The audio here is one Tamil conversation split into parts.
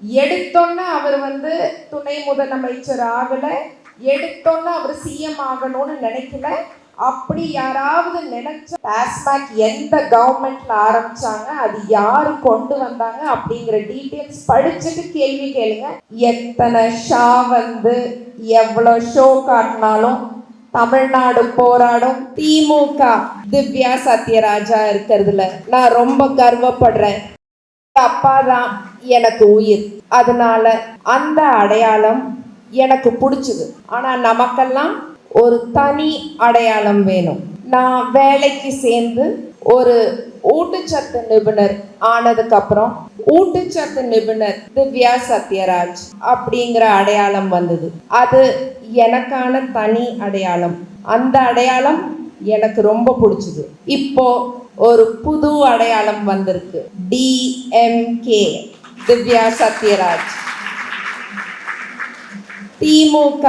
எடுத்தோன்னு அவர் துணை முதலமைச்சர் ஆகல, எடுத்தோன்னு அவர் சிஎம் ஆகணும்னு நினைக்கல. அப்படி யாராவது நினைச்ச டாஸ்மாக் எந்த கவர்மெண்ட்ல ஆரம்பிச்சாங்க, அது யாரு கொண்டு வந்தாங்க அப்படிங்கிற டீட்டெயில்ஸ் படிச்சுட்டு கேள்வி கேளுங்க. எத்தனை ஷா எவ்வளவு ஷோ காட்டினாலும் தமிழ்நாடு போராடும். திமுக திவ்யா சத்யராஜா இருக்கிறதுல நான் ரொம்ப கர்வப்படுறேன். அப்பா தான் எனக்கு உயிர். அதனால அந்த அடையாளம் எனக்கு பிடிச்சது. ஆனா நமக்கெல்லாம் ஒரு தனி அடையாளம் வேணும். நான் வேலைக்கு சேர்ந்து ஒரு ஊட்டச்சத்து நிபுணர் ஆனதுக்கு அப்புறம் ஊட்டச்சத்து நிபுணர் திவ்யா சத்யராஜ் அப்படிங்கிற அடையாளம் வந்தது. அது எனக்கான தனி அடையாளம். அந்த அடையாளம் எனக்கு ரொம்ப பிடிச்சது. இப்போ ஒரு புது அடையாளம் வந்திருக்கு, டிஎம்கே திவ்யா சத்யராஜ். திமுக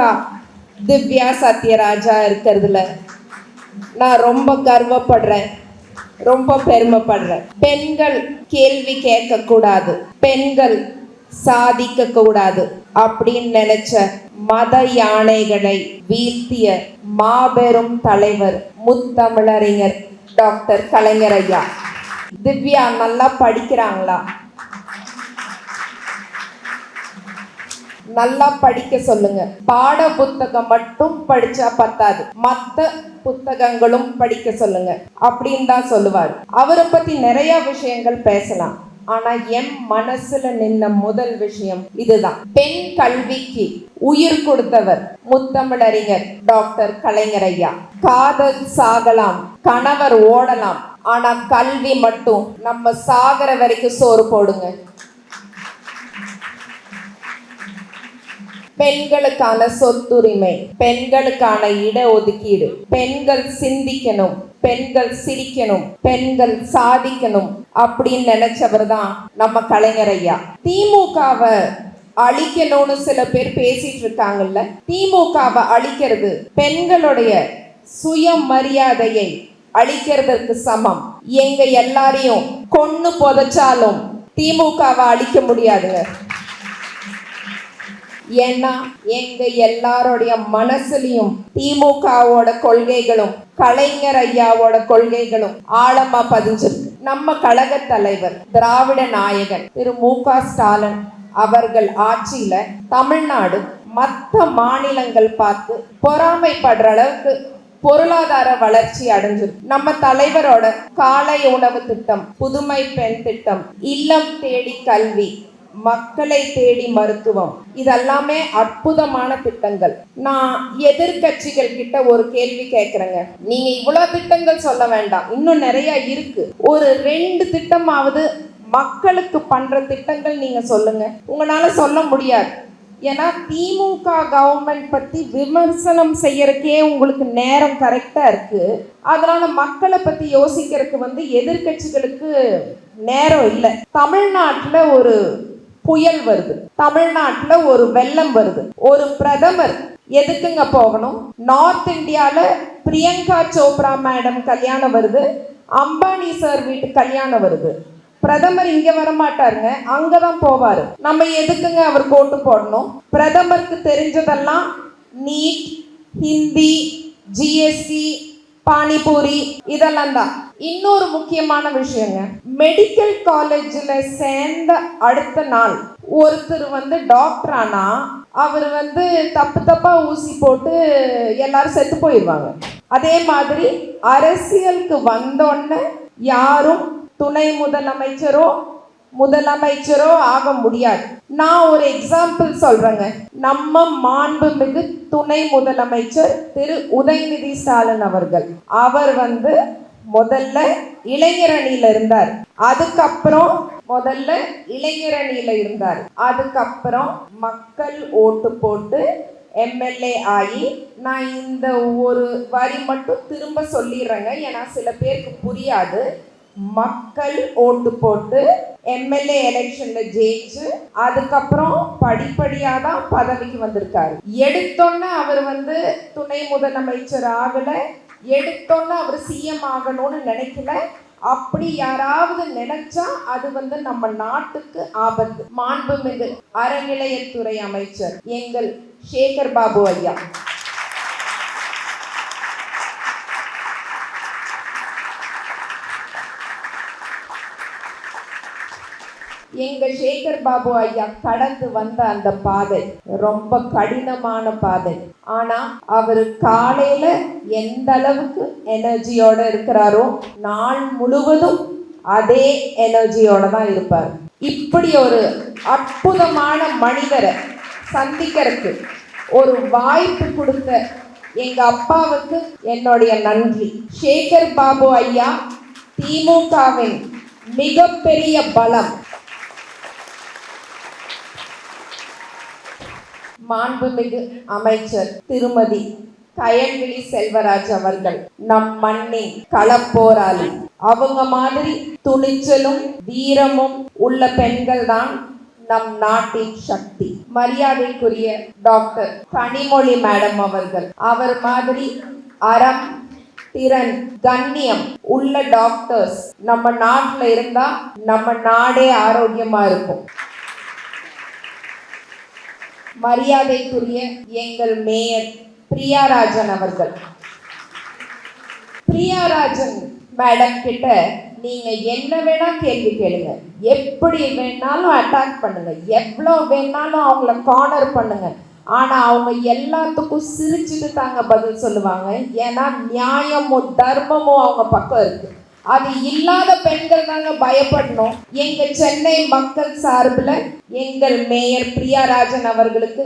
திவ்யா சத்யராஜா இருக்கிறதுல நான் ரொம்ப கர்வப்படுறேன், ரொம்ப பெருமைப்படுறேன். பெண்கள் கேள்வி கேட்க கூடாது, பெண்கள் சாதிக்க கூடாது அப்படின்னு நினைச்ச மத யானைகளை வீழ்த்திய மாபெரும் தலைவர் முத்தமிழறிஞர் டாக்டர் கலைஞர் ஐயா. திவ்யா நல்லா படிக்கிறாங்களா? நல்லா படிக்க சொல்லுங்க. பாட புத்தகம் மட்டும் படிச்சா பத்தாது, மற்ற புத்தகங்களும் படிக்க சொல்லுங்க அப்படின்னு தான் சொல்லுவார். அவரை பத்தி நிறைய விஷயங்கள் பேசலாம். ஆனா என் மனசுல நின்ன முதல் விஷயம் இதுதான். பெண் கல்விக்கு உயிர் கொடுத்தவர் முத்தமிழறிஞர் டாக்டர் கலைஞர் ஐயா. காதல் சாகலாம், கணவர் ஓடலாம், ஆனா கல்வி மட்டும் நம்ம சாகர வரைக்கும் சோறு போடுங்க. பெண்களுக்கான சொத்துரிமை, பெண்களுக்கான இடஒதுக்கீடு, பெண்கள் சிந்திக்கணும், பெண்கள் சிரிக்கணும், பெண்கள் சாதிக்கணும் அப்படின்னு நினைச்சவர் தான் நம்ம கலைஞர் ஐயா. திமுகவை அழிக்கணும்னு சில பேர் பேசிட்டு இருக்காங்கல்ல, திமுகவை அழிக்கிறது பெண்களுடைய சுயமரியாதையை அழிக்கிறதுக்கு சமம். எங்க எல்லாரையும் கொன்னு புதைச்சாலும் திமுகவை அழிக்க முடியாதுங்க. ஏன்னா எங்க எல்லாரோடைய மனசுலயும் திமுகவோட கொள்கைகளும் கலைஞர் ஐயாவோட கொள்கைகளும் ஆழமா பதிஞ்சிருக்கு. நம்ம கழக தலைவர் திராவிட நாயகன் திரு மு.க. ஸ்டாலின் அவர்கள் ஆட்சியில தமிழ்நாடு மற்ற மாநிலங்கள் பார்த்து பொறாமைப்படுற அளவுக்கு பொருளாதார வளர்ச்சி அடைஞ்சிருக்கு. நம்ம தலைவரோட காலை உணவு திட்டம், புதுமை பெண் திட்டம், இல்லம் தேடி கல்வி, மக்களை தேடி மருத்துவம், இதெல்லாமே அற்புதமான திட்டங்கள். நான் எதிர்கட்சிகள் கிட்ட ஒரு கேள்வி கேட்கிறேங்க. நீங்க இவ்வளவு திட்டங்கள் சொல்ல வேண்டாம், இன்னும் நிறைய இருக்கு. ஒரு 2 திட்டமாவது மக்களுக்கு பண்ற திட்டங்கள் நீங்க சொல்லுங்க. உங்களால சொல்ல முடியாது. ஏன்னா திமுக கவர்மெண்ட் பத்தி விமர்சனம் செய்யறதுக்கே உங்களுக்கு நேரம் கரெக்டா இருக்கு. அதனால மக்களை பத்தி யோசிக்கிறதுக்கு எதிர்கட்சிகளுக்கு நேரம் இல்லை. தமிழ்நாட்டுல ஒரு புயல் வருது, தமிழ்நாட்டுல ஒரு வெள்ளம் வருது. ஒரு பிரதமர் எதுக்குங்க போகணும்? நார்த் இந்தியால பிரியங்கா சோப்ரா மேடம் கல்யாணம் வருது, அம்பானி சார் வீட்டு கல்யாணம் வருது. பிரதமர் இங்க வர மாட்டாருங்க, அங்கதான் போவாரு. நம்ம எதுக்குங்க அவர் கோட்டு போடணும்? பிரதமருக்கு தெரிஞ்சதெல்லாம் நீட், ஹிந்தி, ஜிஎஸ்டி, பானிபூரி, இதெல்லாம் தான். இன்னொரு முக்கியமான விஷயங்க, மெடிக்கல் காலேஜ்ல சேர்ந்த அடுத்த நாள் ஒருத்தர் டாக்டர் ஆனா அவர் தப்பா ஊசி போட்டு எல்லாரும் செத்து போயிடுவாங்க. அதே மாதிரி அரசியலுக்கு வந்தோன்னு யாரும் துணை முதலமைச்சரோ ஆக முடியாது. நான் ஒரு எக்ஸாம்பிள் சொல்றேங்க. நம்ம மாண்புமிகு துணை முதலமைச்சர் திரு உதயநிதி ஸ்டாலின் அவர்கள், அவர் முதல்ல இளைஞரணியில இருந்தார், அதுக்கப்புறம் அதுக்கப்புறம் மக்கள் ஓட்டு போட்டு எம்எல்ஏ ஆகி, நான் இந்த ஒரு வரி மட்டும் திரும்ப சொல்லிடுறேங்க, ஏன்னா சில பேருக்கு புரியாது. மக்கள் ஓட்டு போட்டு எம்எல்ஏ எலெக்ஷன்ல ஜெயிச்சு அதுக்கப்புறம் படிப்படியா தான் பதவிக்கு வந்திருக்காரு. எடுத்தோன்னு அவர் துணை முதலமைச்சர் ஆகல, எடுத்தோன்னு அவர் சிஎம் ஆகணும்னு நினைக்கல. அப்படி யாராவது நினைச்சா அது நம்ம நாட்டுக்கு ஆபத்து. மாண்புமிகு அறநிலையத்துறை அமைச்சர் எங்கள் சேகர் பாபு ஐயா, எங்க சேகர் பாபு ஐயா கடந்து வந்த அந்த பாதை ரொம்ப கடினமான பாதை. ஆனா அவரு காலையில எந்த அளவுக்கு எனர்ஜியோட இருக்கிறாரோ நாள் முழுவதும் அதே எனர்ஜியோட தான் இருப்பார். இப்படி ஒரு அற்புதமான மனிதரை சந்திக்கிறதுக்கு ஒரு வாய்ப்பு கொடுத்த எங்க அப்பாவுக்கு என்னுடைய நன்றி. சேகர் பாபு ஐயா திமுகவின் மிகப்பெரிய பலம். மாண்புமிகு அமைச்சர் திருமதி கயல்விழி செல்வராஜ் அவர்கள் நம் மண்ணின் களப்போராளி. அவங்க மாதிரி துணிச்சலும் வீரமும் உள்ள பெண்கள் தான் நம் நாட்டின் சக்தி. மரியாதைக்குரிய டாக்டர் கனிமொழி மேடம் அவர்கள், அவர் மாதிரி அறம், திறன், கண்ணியம் உள்ள டாக்டர்ஸ் நம்ம நாட்டில் இருந்தா நம்ம நாடே ஆரோக்கியமா இருக்கும். மரியாதைக்குரிய எங்கள் மேயர் பிரியாராஜன் அவர்கள், பிரியாராஜன் மேடம் கிட்ட நீங்க என்ன வேணா கேள்வி கேளுங்க, எப்படி வேணாலும் அட்டாக் பண்ணுங்க, எவ்வளோ வேணாலும் அவங்கள கார்னர் பண்ணுங்க, ஆனா அவங்க எல்லாத்துக்கும் சிரிச்சுட்டு தாங்க பதில் சொல்லுவாங்க. ஏன்னா நியாயமும் தர்மமும் அவங்க பக்கம் இருக்கு. அது இல்லாத பெண்கள் தாங்க பயப்படணும். எங்க சென்னை மக்கள் சார்பில் எங்கள் மேயர் பிரியாராஜன் அவர்களுக்கு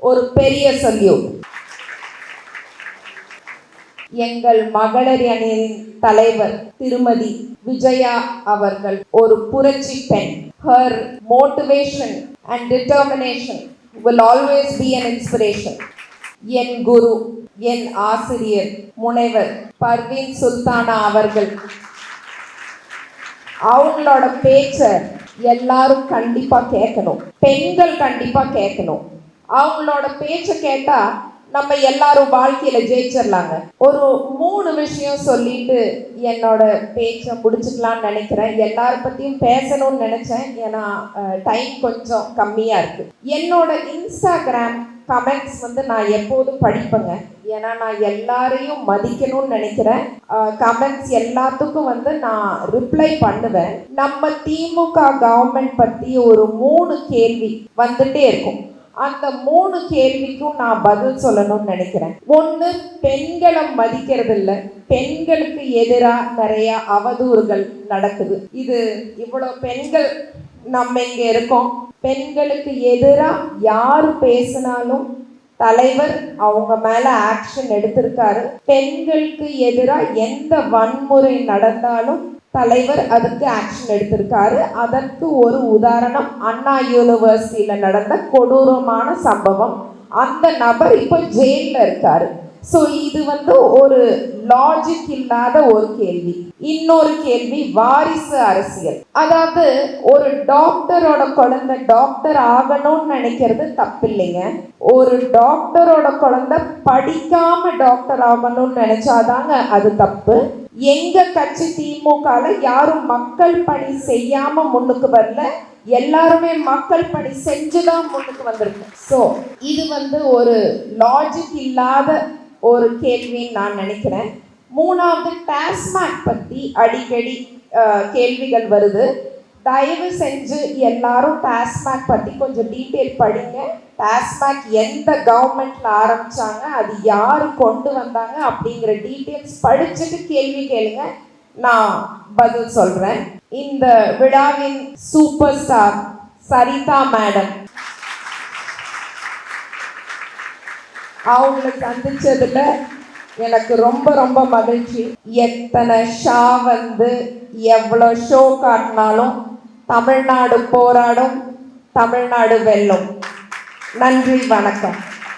ஒரு பெரிய சல்யூட். எங்கள் மகளிர் அணியின் தலைவர் திருமதி விஜயா அவர்கள் ஒரு புரட்சி பெண். Her motivation and determination will always be an inspiration. என் குரு, என் ஆசிரியர் முனைவர் பர்வீன் சுல்தானா அவர்கள், அவங்களோட பேச்ச எல்லாரும் கண்டிப்பா கேட்கணும். பெண்கள் கண்டிப்பா கேட்கணும். அவங்களோட பேச்ச கேட்டா நம்ம எல்லாரும் வாழ்க்கையில ஜெயிச்சிடலாங்க. ஒரு 3 விஷயம் சொல்லிட்டு என்னோட பேச்சை முடிச்சுக்கலாம்னு நினைக்கிறேன். எல்லார பத்தியும் பேசணும்னு நினைச்சேன், ஏன்னா டைம் கொஞ்சம் கம்மியா இருக்கு. என்னோட இன்ஸ்டாகிராம் கமெண்ட்ஸ் நான் எப்போதும் படிப்பேங்க. ஏன்னா நான் எல்லாரையும் மதிக்கணும்னு நினைக்கிறேன். கமெண்ட்ஸ் எல்லாத்துக்கும் நான் ரிப்ளை பண்ணுவேன். நம்ம திமுக கவர்மெண்ட் பத்தி ஒரு 3 கேள்வி வந்துட்டே இருக்கும். அந்த 3 கேள்விக்கும் நான் பதில் சொல்லணும்னு நினைக்கிறேன். 1, பெண்களை மதிக்கிறது இல்லை, பெண்களுக்கு எதிராக நிறைய அவதூறுகள் நடக்குது. இது இவ்வளோ பெண்கள் நம்ம இங்கே இருக்கோம், பெண்களுக்கு எதிராக யார் பேசினாலும் தலைவர் அவங்க மேல ஆக்ஷன் எடுத்திருக்காரு. பெண்களுக்கு எதிராக எந்த வன்முறை நடந்தாலும் தலைவர் அதுக்கு ஆக்ஷன் எடுத்திருக்காரு. அதற்கு ஒரு உதாரணம் அண்ணா யூனிவர்சிட்டியில நடந்த கொடூரமான சம்பவம். அந்த நபர் இப்போ ஜெயில இருக்காரு. ஸோ இது ஒரு லாஜிக் இல்லாத ஒரு கேள்வி. இன்னொரு கேள்வி வாரிசு அரசியல். அதாவது ஒரு டாக்டரோட குழந்தை டாக்டர் ஆகணும்னு நினைக்கிறது தப்பு இல்லைங்க. ஒரு டாக்டரோட குழந்தை படிக்காம டாக்டர் ஆகணும்னு நினைச்சாதாங்க அது தப்பு. எங்க கட்சி திமுகல யாரும் மக்கள் பணி செய்யாம முன்னுக்கு வரல, எல்லாருமே மக்கள் பணி செஞ்சுதான் முன்னுக்கு வந்திருக்கு. ஸோ இது ஒரு லாஜிக் இல்லாத ஒரு கேள்வின்னு நான் நினைக்கிறேன். 3வது, டாஸ்மாக் பற்றி அடிக்கடி கேள்விகள் வருது. தயவு செஞ்சு எல்லாரும் டாஸ்மாக் பற்றி கொஞ்சம் டீட்டெயில் படிங்க. டாஸ்மாக் எந்த கவர்மெண்ட்ல ஆரம்பிச்சாங்க, அது யாரு கொண்டு வந்தாங்க அப்படிங்கிற டீட்டெயில்ஸ் படிச்சுட்டு கேள்வி கேளுங்க, நான் பதில் சொல்றேன். இந்த விழாவின் சூப்பர் ஸ்டார் சரிதா மேடம், அவங்களை சந்திச்சதுல எனக்கு ரொம்ப ரொம்ப மகிழ்ச்சி. எத்தனை ஷா எவ்வளோ ஷோ காட்டினாலும் தமிழ்நாடு போராடும், தமிழ்நாடு வெல்லும். நன்றி, வணக்கம்.